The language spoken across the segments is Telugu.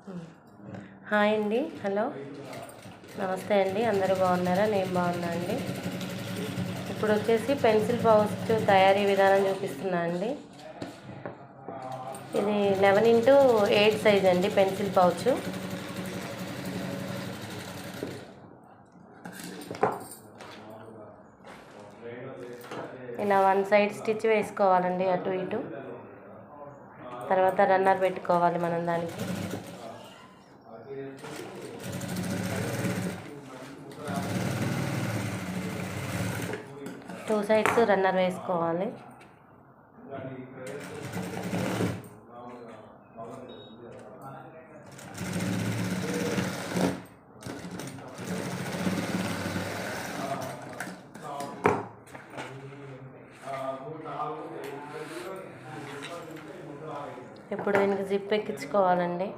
హాయ్ అండి, హలో, నమస్తే అండి. అందరూ బాగున్నారా? నేను బాగున్నా అండి. ఇప్పుడు వచ్చేసి పెన్సిల్ పౌచ్ తయారీ విధానం చూపిస్తున్నా అండి. ఇది 11x8 సైజ్ అండి పెన్సిల్ పౌచ్. ఇలా వన్ సైడ్ స్టిచ్ వేసుకోవాలండి, అటు ఇటు. తర్వాత రన్నర్ పెట్టుకోవాలి మనం దానికి. టూ సైడ్స్ రన్నర్ వేసుకోవాలి. ఇప్పుడు దీనికి జిప్ ఎక్కించుకోవాలండి.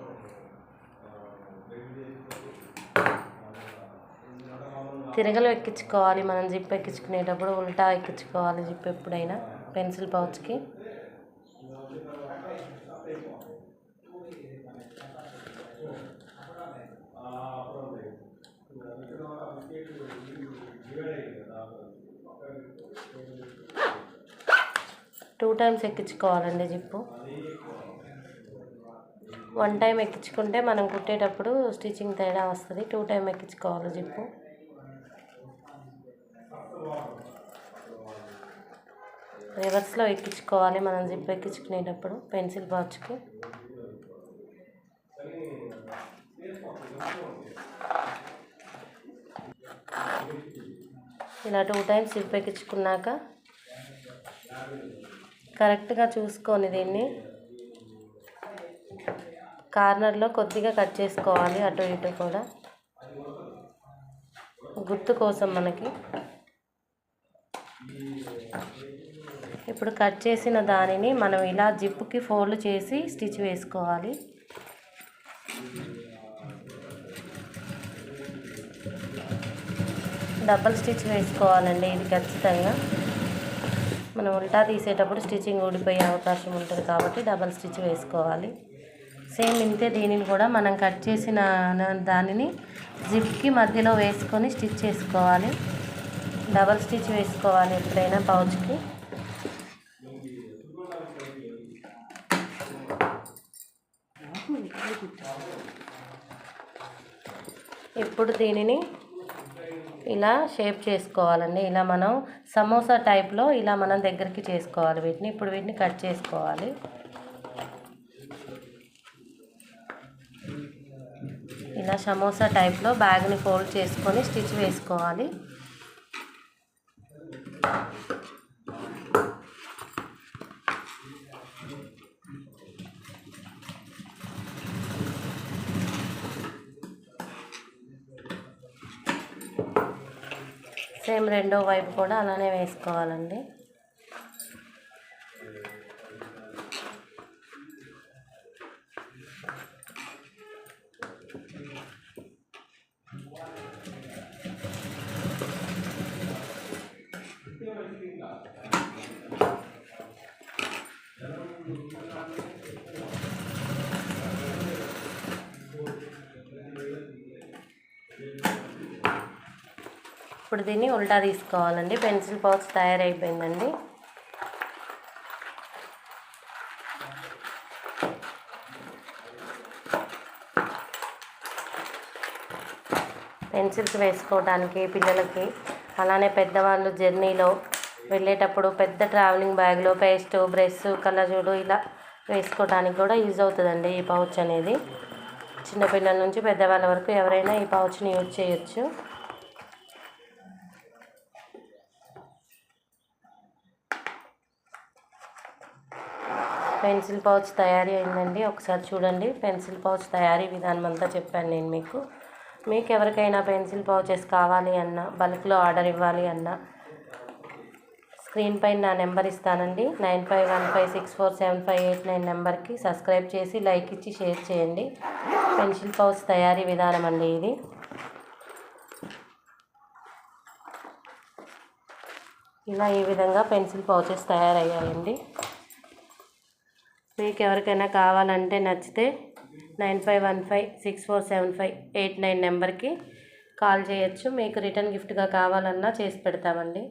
తిరగలు ఎక్కించుకోవాలి. మనం జిప్ ఎక్కించుకునేటప్పుడు ఉల్టా ఎక్కించుకోవాలి జిప్ ఎప్పుడైనా పెన్సిల్ పౌచ్కి. టూ టైమ్స్ ఎక్కించుకోవాలండి జిప్పు. వన్ టైం ఎక్కించుకుంటే మనం కుట్టేటప్పుడు స్టిచ్చింగ్ తేడా వస్తుంది. టూ టైం ఎక్కించుకోవాలి జిప్పు. రివర్స్లో ఎక్కించుకోవాలి మనం జిప్ ఎక్కించుకునేటప్పుడు పెన్సిల్ పౌచ్కి. ఇలా టూ టైమ్స్ జిప్ ఎక్కించుకున్నాక కరెక్ట్గా చూసుకొని దీన్ని కార్నర్లో కొద్దిగా కట్ చేసుకోవాలి, అటు ఇటు కూడా గుర్తు కోసం మనకి. ఇప్పుడు కట్ చేసిన దానిని మనం ఇలా జిప్పుకి ఫోల్డ్ చేసి స్టిచ్ వేసుకోవాలి. డబల్ స్టిచ్ వేసుకోవాలండి ఇది ఖచ్చితంగా. మనం ఉల్టా తీసేటప్పుడు స్టిచ్చింగ్ ఊడిపోయే అవకాశం ఉంటుంది కాబట్టి డబల్ స్టిచ్ వేసుకోవాలి. సేమ్ ఇంతే దీనిని కూడా మనం కట్ చేసిన దానిని జిప్కి మధ్యలో వేసుకొని స్టిచ్ చేసుకోవాలి. డబల్ స్టిచ్ వేసుకోవాలి ఎప్పుడైనా పౌచ్కి. ఇప్పుడు దీనిని ఇలా షేప్ చేసుకోవాలండి. ఇలా మనం సమోసా టైప్లో ఇలా మనం దగ్గరికి చేసుకోవాలి వీటిని. ఇప్పుడు వీటిని కట్ చేసుకోవాలి. ఇలా సమోసా టైప్లో బ్యాగ్ని ఫోల్డ్ చేసుకొని స్టిచ్ వేసుకోవాలి. సేమ్ రెండో వైపు కూడా అలానే వేసుకోవాలండి. ఇప్పుడు దీన్ని ఉల్టా తీసుకోవాలండి. Pencil pouch తయారైపోయిందండి. పెన్సిల్స్ వేసుకోవడానికి పిల్లలకి, అలానే పెద్దవాళ్ళు జర్నీలో వెళ్ళేటప్పుడు పెద్ద ట్రావెలింగ్ బ్యాగ్లో పేస్ట్, బ్రష్, కళ్ళజోడు ఇలా వేసుకోవడానికి కూడా యూజ్ అవుతుందండి ఈ పౌచ్ అనేది. చిన్నపిల్లల నుంచి పెద్దవాళ్ళ వరకు ఎవరైనా ఈ పౌచ్ని యూజ్ చేయొచ్చు. పెన్సిల్ పౌచ్ తయారీ అయిందండి. ఒకసారి చూడండి. పెన్సిల్ పౌచ్ తయారీ విధానం అంతా చెప్పాను నేను మీకు. మీకు ఎవరికైనా పెన్సిల్ పౌచెస్ కావాలి అన్నా, బల్క్లో ఆర్డర్ ఇవ్వాలి అన్నా స్క్రీన్ పైన నా నెంబర్ ఇస్తానండి. 9515647589 నెంబర్కి సబ్స్క్రైబ్ చేసి లైక్ ఇచ్చి షేర్ చేయండి. పెన్సిల్ పౌచ్ తయారీ విధానం అండి ఇది. ఇలా ఈ విధంగా పెన్సిల్ పౌచెస్ తయారయ్యాయండి. మీకు ఎవరికైనా కావాలంటే నచ్చితే 9515647589 నెంబర్కి కాల్ చేయొచ్చు. మీకు రిటర్న్ గిఫ్ట్గా కావాలన్నా చేసి పెడతామండి.